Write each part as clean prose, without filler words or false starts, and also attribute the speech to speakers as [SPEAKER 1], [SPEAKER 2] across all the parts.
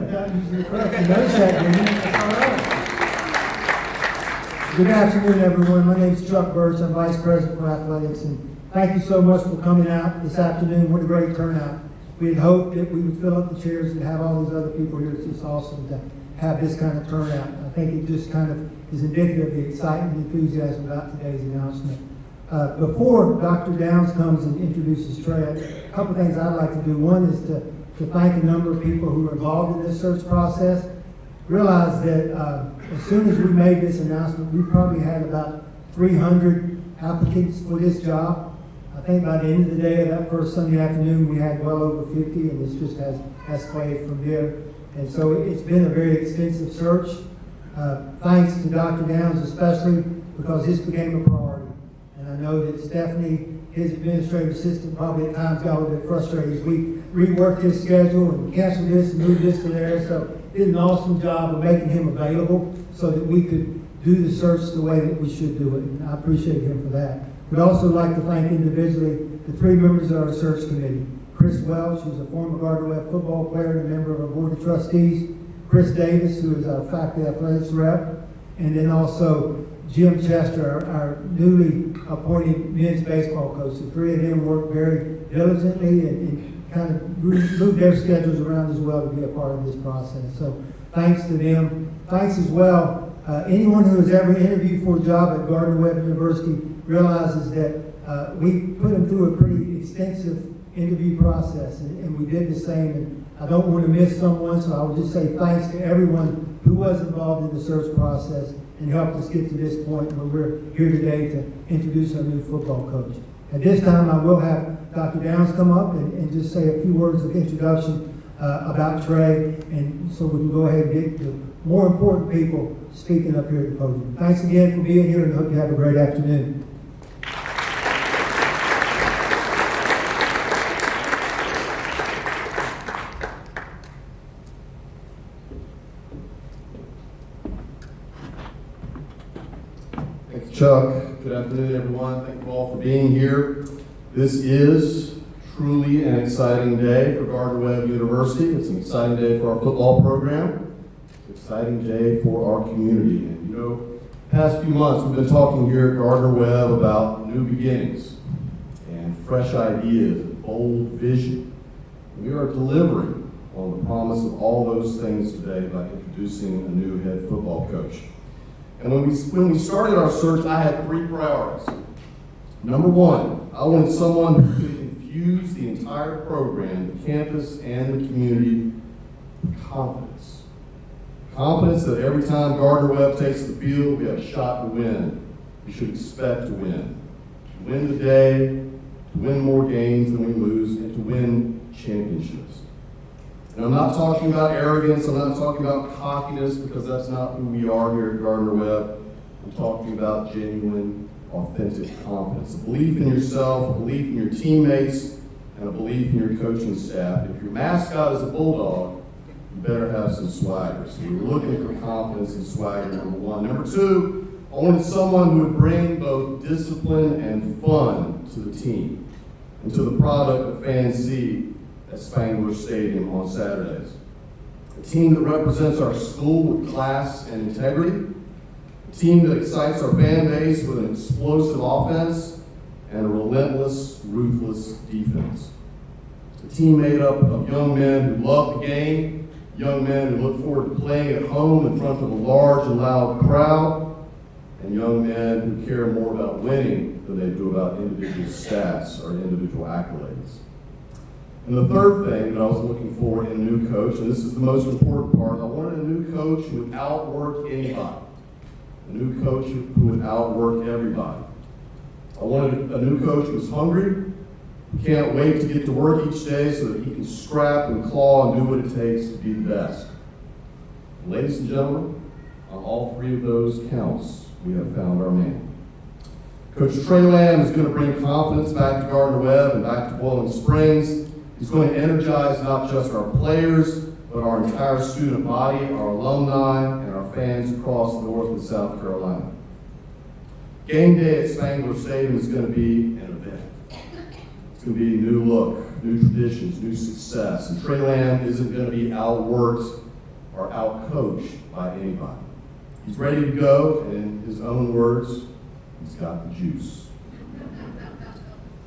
[SPEAKER 1] without using the correct. You notice that, didn't you? That's all right. Good afternoon, everyone. My name is Chuck Birch. I'm Vice President for Athletics, and thank you so much for coming out this afternoon. What a great turnout. We had hoped that we would fill up the chairs and have all these other people here. It's just awesome to have this kind of turnout. I think it just kind of is indicative of the excitement and enthusiasm about today's announcement. Before Dr. Downs comes and introduces Trey, a couple of things I'd like to do. One is to thank a number of people who were involved in this search process. Realize that as soon as we made this announcement, we probably had about 300 applicants for this job. I think by the end of the day of that first Sunday afternoon, we had well over 50, and this just has escalated from there. And so it's been a very extensive search. Thanks to Dr. Downs especially, because this became a priority. And I know that Stephanie, his administrative assistant, probably at times got a little bit frustrated as we reworked his schedule and canceled this and moved this to there. So did an awesome job of making him available so that we could do the search the way that we should do it. And I appreciate him for that. We'd also like to thank individually the three members of our search committee. Chris Welch, who's a former Gardner-Webb football player and a member of our board of trustees. Chris Davis, who is our faculty athletics rep. And then also Jim Chester, our newly appointed men's baseball coach. The three of them worked very diligently and kind of moved their schedules around as well to be a part of this process. So thanks to them. Thanks as well. Anyone who has ever interviewed for a job at Gardner-Webb University realizes that we put them through a pretty extensive interview process, and we did the same. And I don't want to miss someone, so I would just say thanks to everyone who was involved in the search process and helped us get to this point where we're here today to introduce our new football coach. At this time, I will have Dr. Downs come up and just say a few words of introduction about Trey, and so we can go ahead and get to more important people speaking up here at the podium. Thanks again for being here, and hope you have a great afternoon.
[SPEAKER 2] Thanks, Chuck. Good afternoon, everyone. Thank you all for being here. This is truly an exciting day for Gardner-Webb University. It's an exciting day for our football program. It's an exciting day for our community. And you know, past few months we've been talking here at Gardner-Webb about new beginnings and fresh ideas and bold vision. We are delivering on the promise of all those things today by introducing a new head football coach. And when we started our search, I had three priorities. Number one, I wanted someone who could infuse the entire program, the campus and the community, with confidence. Confidence that every time Gardner-Webb takes the field, we have a shot to win. We should expect to win. To win the day, to win more games than we lose, and to win championships. And I'm not talking about arrogance, I'm not talking about cockiness, because that's not who we are here at Gardner-Webb. I'm talking about genuine, authentic confidence. A belief in yourself, a belief in your teammates, and a belief in your coaching staff. If your mascot is a bulldog, you better have some swagger. So we're looking for confidence and swagger, number one. Number two, I wanted someone who would bring both discipline and fun to the team and to the product that fans see at Spangler Stadium on Saturdays. A team that represents our school with class and integrity. A team that excites our fan base with an explosive offense and a relentless, ruthless defense. A team made up of young men who love the game, young men who look forward to playing at home in front of a large and loud crowd, and young men who care more about winning than they do about individual stats or individual accolades. And the third thing that I was looking for in a new coach, and this is the most important part, I wanted a new coach who would outwork anybody. A new coach who would outwork everybody. I wanted a new coach who was hungry, who can't wait to get to work each day so that he can scrap and claw and do what it takes to be the best. Ladies and gentlemen, on all three of those counts, we have found our man. Coach Trey Lamb is going to bring confidence back to Gardner-Webb and back to Boiling Springs. He's going to energize not just our players, but our entire student body, our alumni, and our fans across North and South Carolina. Game day at Spangler Stadium is going to be an event. It's going to be a new look, new traditions, new success. And Trey Lamb isn't going to be outworked are outcoached by anybody. He's ready to go, and in his own words, he's got the juice.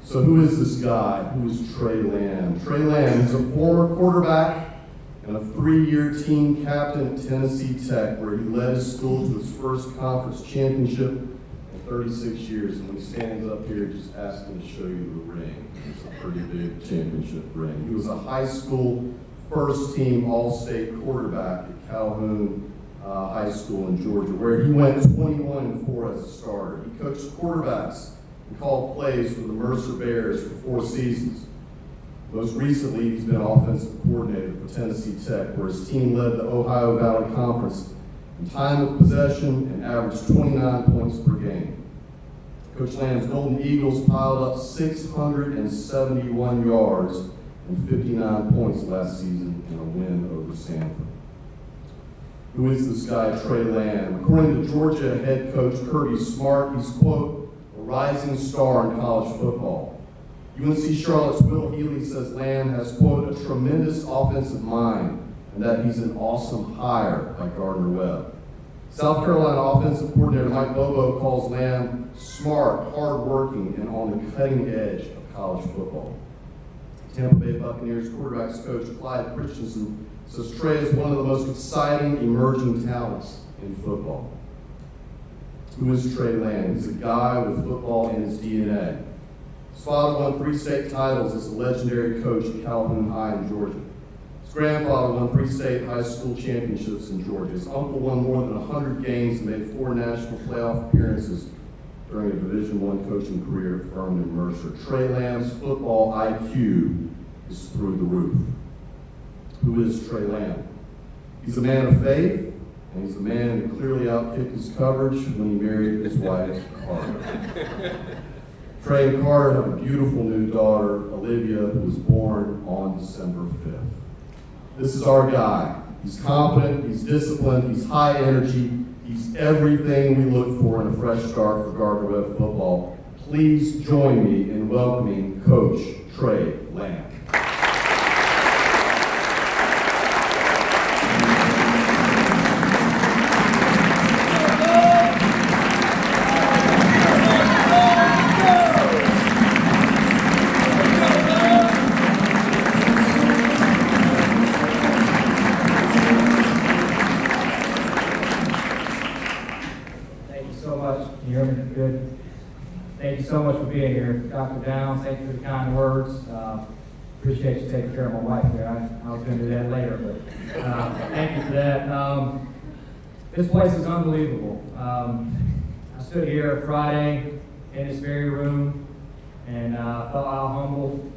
[SPEAKER 2] So who is this guy? Who is Trey Lamb? Trey Lamb is a former quarterback and a 3-year team captain at Tennessee Tech, where he led his school to its first conference championship in 36 years. And when he stands up here, just ask him to show you the ring. It's a pretty big championship ring. He was a high school first-team All-State quarterback at Calhoun High School in Georgia, where he went 21-4 as a starter. He coached quarterbacks and called plays for the Mercer Bears for 4 seasons. Most recently, he's been offensive coordinator for Tennessee Tech, where his team led the Ohio Valley Conference in time of possession and averaged 29 points per game. Coach Lamb's Golden Eagles piled up 671 yards and 59 points last season in a win over Sanford. Who is this guy, Trey Lamb? According to Georgia head coach Kirby Smart, he's, quote, a rising star in college football. UNC Charlotte's Will Healy says Lamb has, quote, a tremendous offensive mind and that he's an awesome hire by Gardner-Webb. South Carolina offensive coordinator Mike Bobo calls Lamb smart, hardworking, and on the cutting edge of college football. Tampa Bay Buccaneers quarterbacks coach Clyde Christensen says Trey is one of the most exciting emerging talents in football. Who is Trey Lamb? He's a guy with football in his DNA. His father won 3 state titles as a legendary coach at Calhoun High in Georgia. His grandfather won 3 state high school championships in Georgia. His uncle won more than 100 games and made 4 national playoff appearances during a Division I coaching career at Furman and Mercer. Trey Lamb's football IQ is through the roof. Who is Trey Lamb? He's a man of faith, and he's a man who clearly outkicked his coverage when he married his wife, Carter. Trey and Carter have a beautiful new daughter, Olivia, who was born on December 5th. This is our guy. He's confident, he's disciplined, he's high energy, he's everything we look for in a fresh start for Gardner-Webb football. Please join me in welcoming Coach Trey Lamb.
[SPEAKER 3] Good. Thank you so much for being here. Dr. Downs, thank you for the kind words. Appreciate you taking care of my wife here. I was going to do that later, but thank you for that. This place is unbelievable. I stood here Friday in this very room and felt how humble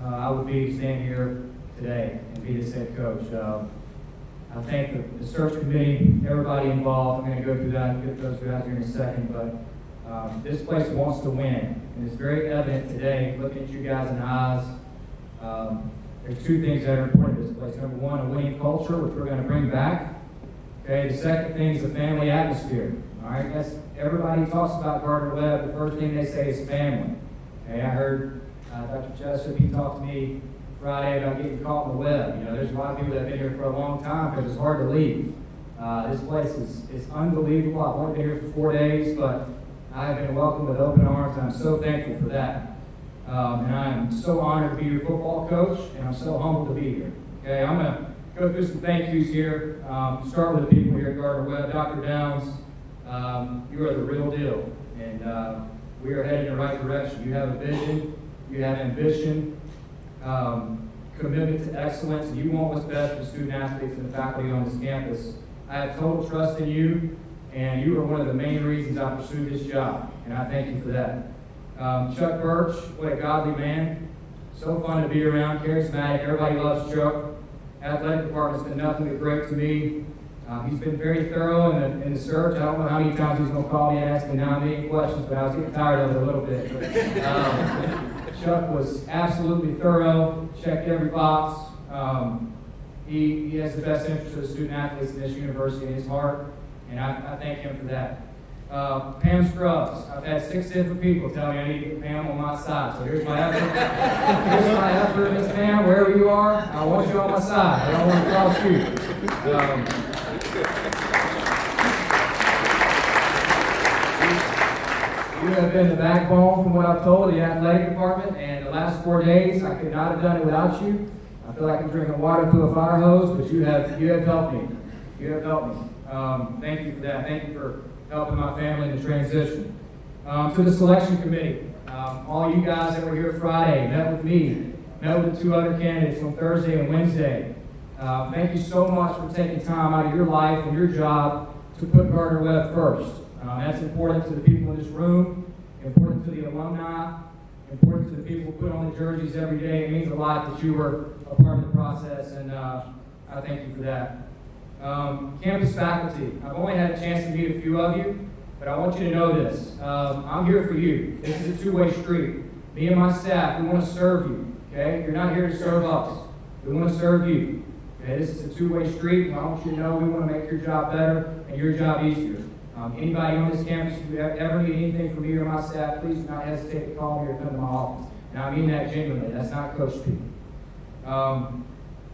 [SPEAKER 3] I would be to stand here today and be this head coach. I thank the search committee, everybody involved. I'm going to go through that here in a second, but this place wants to win, and it's very evident today, looking at you guys in the eyes. There's 2 things that are important to this place. Number 1, a winning culture, which we're going to bring back. Okay, the second thing is the family atmosphere. All right, everybody talks about Gardner-Webb. The first thing they say is family. Okay, I heard Dr. Jessup, he talked to me Friday about getting caught in the web. You know, there's a lot of people that have been here for a long time because it's hard to leave. This place is unbelievable. I've only been here for 4 days, but I have been welcomed with open arms, and I'm so thankful for that. And I am so honored to be your football coach, and I'm so humbled to be here. Okay, I'm going to go through some thank yous here. Start with the people here at Gardner-Webb. Dr. Downs, you are the real deal, and we are headed in the right direction. You have a vision, you have ambition, commitment to excellence, and you want what's best for student athletes and the faculty on this campus. I have total trust in you, and you are one of the main reasons I pursued this job, and I thank you for that. Chuck Birch, what a godly man. So fun to be around, charismatic. Everybody loves Chuck. Athletic department's been nothing but great to me. He's been very thorough in the search. I don't know how many times he's going to call me and ask me 9 million questions, but I was getting tired of it a little bit. But, Chuck was absolutely thorough, checked every box. He has the best interest of the student athletes in this university in his heart, and I thank him for that. Pam Scruggs. I've had 6 different people tell me I need to get Pam on my side. So here's my effort. Here's my effort, Miss Pam, wherever you are. I want you on my side. I don't want to cross you. You have been the backbone, from what I've told, of the athletic department, and the last 4 days, I could not have done it without you. I feel like I'm drinking water through a fire hose, but you have helped me. You have helped me. Thank you for that. Thank you for helping my family in the transition. To the selection committee, all you guys that were here Friday, met with me, met with the 2 other candidates on Thursday and Wednesday. Thank you so much for taking time out of your life and your job to put Gardner-Webb first. That's important to the people in this room, important to the alumni, important to the people who put on the jerseys every day. It means a lot that you were a part of the process, and I thank you for that. Campus faculty, I've only had a chance to meet a few of you, but I want you to know this. I'm here for you. This is a two-way street. Me and my staff, we want to serve you, okay? You're not here to serve us. We want to serve you. Okay? This is a two-way street, and I want you to know we want to make your job better and your job easier. Anybody on this campus, if you ever need anything from me or my staff, please do not hesitate to call me or come to my office. And I mean that genuinely. That's not coach speak.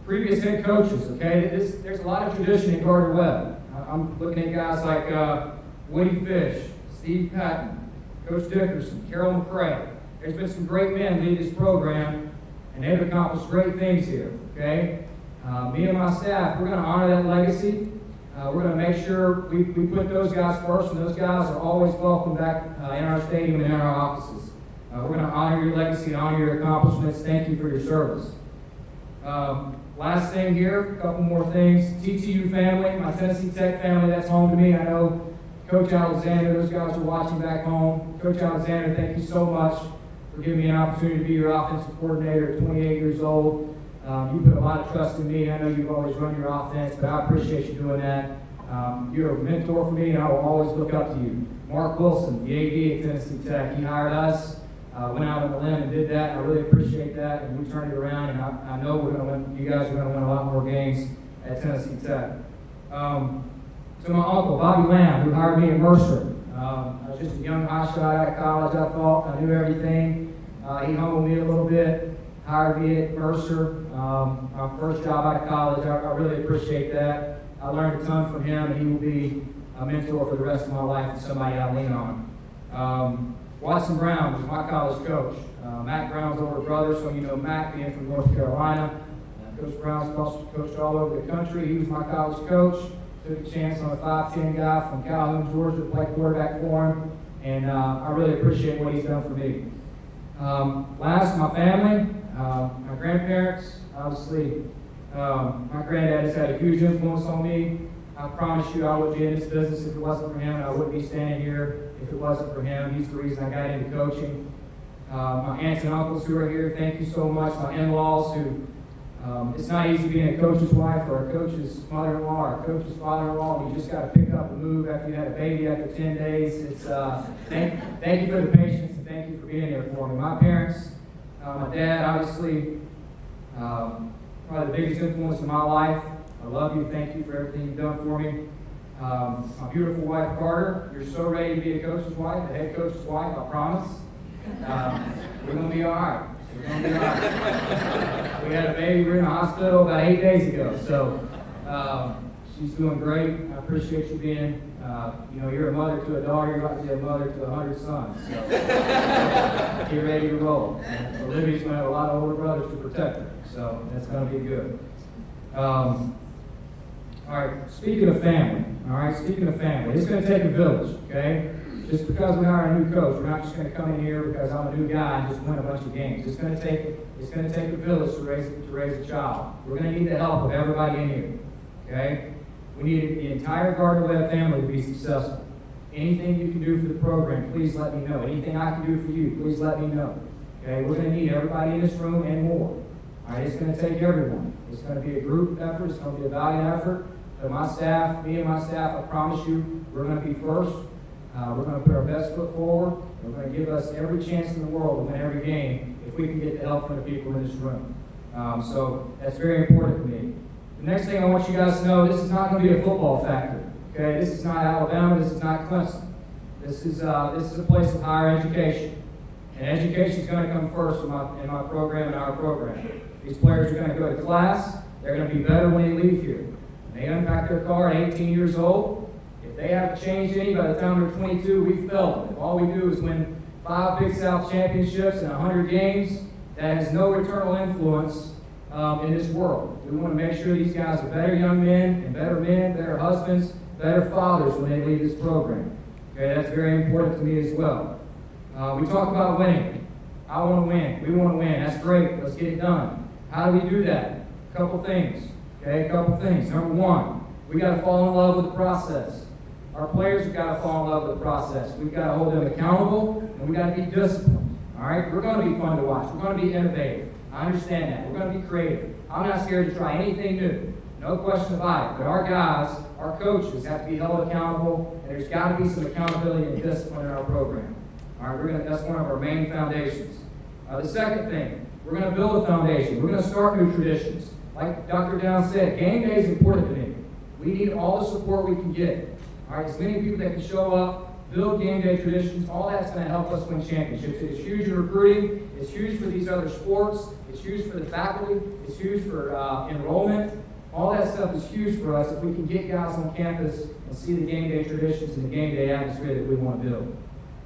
[SPEAKER 3] Previous head coaches, okay? There's a lot of tradition in Gardner-Webb. I'm looking at guys like Woody Fish, Steve Patton, Coach Dickerson, Carol McCray. There's been some great men lead this program, and they've accomplished great things here, okay? Me and my staff, we're going to honor that legacy. We're going to make sure we put those guys first, and those guys are always welcome back in our stadium and in our offices. We're going to honor your legacy and honor your accomplishments. Thank you for your service. Last thing here, a couple more things. TTU family, my Tennessee Tech family, that's home to me. I know Coach Alexander, those guys are watching back home. Coach Alexander, thank you so much for giving me an opportunity to be your offensive coordinator at 28 years old. You put a lot of trust in me. I know you've always run your offense, but I appreciate you doing that. You're a mentor for me, and I will always look up to you. Mark Wilson, the AD at Tennessee Tech, he hired us, went out on the limb and did that. I really appreciate that, and we turned it around, and I know we're going to win. You guys are going to win a lot more games at Tennessee Tech. To my uncle, Bobby Lamb, who hired me in Mercer. I was just a young hotshot out of college, I thought. I knew everything. He humbled me a little bit. Hired me at Mercer, my first job out of college. I really appreciate that. I learned a ton from him, and he will be a mentor for the rest of my life and somebody I lean on. Watson Brown was my college coach. Matt Brown's older brother, so you know Matt being from North Carolina. Coach Brown's coached all over the country. He was my college coach. Took a chance on a 5'10" guy from Calhoun, Georgia, to play quarterback for him, and I really appreciate what he's done for me. Last, my family. My grandparents, obviously, my granddad has had a huge influence on me. I promise you I wouldn't be in this business if it wasn't for him, and I wouldn't be standing here if it wasn't for him. He's the reason I got into coaching. My aunts and uncles who are here, thank you so much. My in-laws who, it's not easy being a coach's wife or a coach's mother-in-law or a coach's father-in-law. You just got to pick up and move after you had a baby after 10 days. It's thank you for the patience, and thank you for being there for me. My parents, my dad, obviously, probably the biggest influence in my life. I love you. Thank you for everything you've done for me. My beautiful wife, Carter, you're so ready to be a coach's wife, a head coach's wife, I promise. We're going to be all right. We're going to be all right. We had a baby. We were in the hospital about 8 days ago. So she's doing great. I appreciate you being, you're a mother to a daughter. You're about to be a mother to 100 sons. So get ready to roll. And Olivia's going to have a lot of older brothers to protect her. So that's going to be good. All right, speaking of family, it's going to take a village, okay? Just because we hire a new coach, we're not just going to come in here because I'm a new guy and just win a bunch of games. It's going to take a village to raise a child. We're going to need the help of everybody in here, okay? We need the entire Gardner-Webb family to be successful. Anything you can do for the program, please let me know. Anything I can do for you, please let me know. Okay, we're going to need everybody in this room and more. All right, it's going to take everyone. It's going to be a group effort. It's going to be a valiant effort. But me and my staff, I promise you, we're going to be first. We're going to put our best foot forward. We're going to give us every chance in the world to win every game if we can get the help from the people in this room. So that's very important to me. The next thing I want you guys to know, this is not going to be a football factor. Okay, this is not Alabama. This is not Clemson. This is a place of higher education. And education is going to come first in my program and our program. These players are going to go to class. They're going to be better when they leave here. When they unpack their car at 18 years old, if they haven't changed any by the time they're 22, we've failed them. If all we do is win 5 Big South championships and 100 games, that has no eternal influence in this world. We want to make sure these guys are better young men, better husbands, better fathers when they leave this program. Okay, that's very important to me as well. We talk about winning. I want to win. We want to win. That's great. Let's get it done. How do we do that? A couple things. Okay, a couple things. Number one, we got to fall in love with the process. Our players have got to fall in love with the process. We've got to hold them accountable, and we've got to be disciplined. All right? We're going to be fun to watch. We're going to be innovative. I understand that. We're going to be creative. I'm not scared to try anything new. No question about it. But our guys, our coaches, have to be held accountable, and there's got to be some accountability and discipline in our program. All right? That's one of our main foundations. The second thing, we're going to build a foundation. We're going to start new traditions. Like Dr. Downs said, game day is important to me. We need all the support we can get. All right, as many people that can show up, build game day traditions, all that's going to help us win championships. It's huge in recruiting. It's huge for these other sports. It's huge for the faculty. It's huge for enrollment. All that stuff is huge for us if we can get guys on campus and see the game day traditions and the game day atmosphere that we want to build.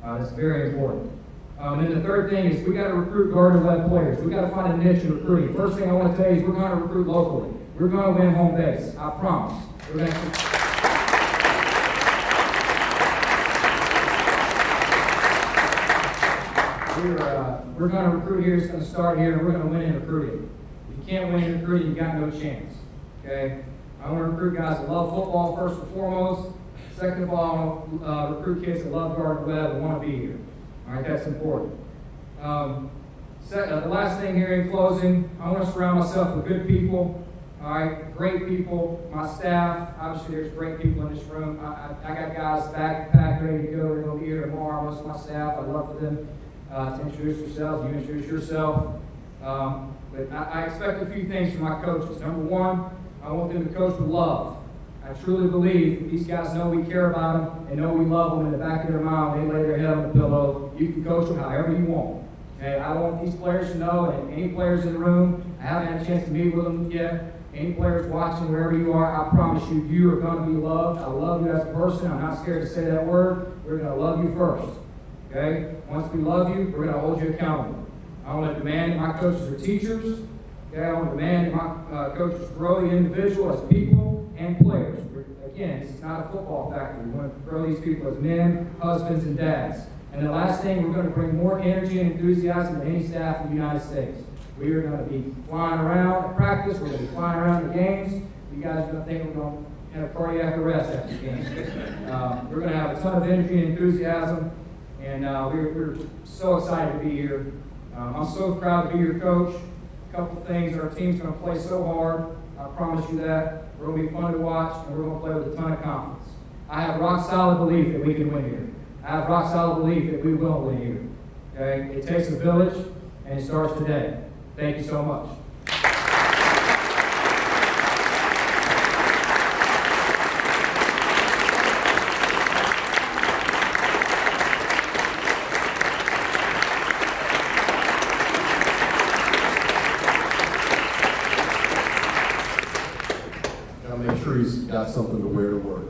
[SPEAKER 3] That's very important. And then the third thing is we got to recruit Gardner-Webb players. We got to find a niche in recruiting. First thing I want to tell you is we're going to recruit locally. We're going to win home base. I promise. We're going to. We're going to recruit here. It's going to start here, and we're going to win in recruiting. If you can't win in recruiting, you got no chance. Okay? I want to recruit guys that love football first and foremost. Second of all, I want to recruit kids that love Gardner-Webb and want to be here. All right, that's important. The last thing here in closing, I want to surround myself with good people. All right, great people. My staff, obviously, there's great people in this room. I got guys packed, ready to go. They're going to be here tomorrow. Most of my staff, I'd love for them to introduce yourselves. You introduce yourself. But I expect a few things from my coaches. Number one, I want them to coach with love. I truly believe if these guys know we care about them and know we love them in the back of their mind, they lay their head on the pillow, you can coach them however you want. Okay, I want these players to know, and any players in the room, I haven't had a chance to meet with them yet. Any players watching, wherever you are, I promise you, you are going to be loved. I love you as a person. I'm not scared to say that word. We're going to love you first. Okay? Once we love you, we're going to hold you accountable. I want to demand that my coaches are teachers. Okay? I want to demand that my coaches grow the individual as people and players. Again, this is not a football factory. We want to grow these people as men, husbands, and dads. And the last thing, we're going to bring more energy and enthusiasm than any staff in the United States. We are going to be flying around at practice. We're going to be flying around the games. You guys are going to think we're going to have cardiac arrest after the games. We're going to have a ton of energy and enthusiasm. And we're so excited to be here. I'm so proud to be your coach. A couple things. Our team's going to play so hard. I promise you that. We're going to be fun to watch, and we're going to play with a ton of confidence. I have rock solid belief that we can win here. I have rock solid belief that we will win here. Okay? It takes a village, and it starts today. Thank you so much.
[SPEAKER 2] Make sure he's got something to wear to work.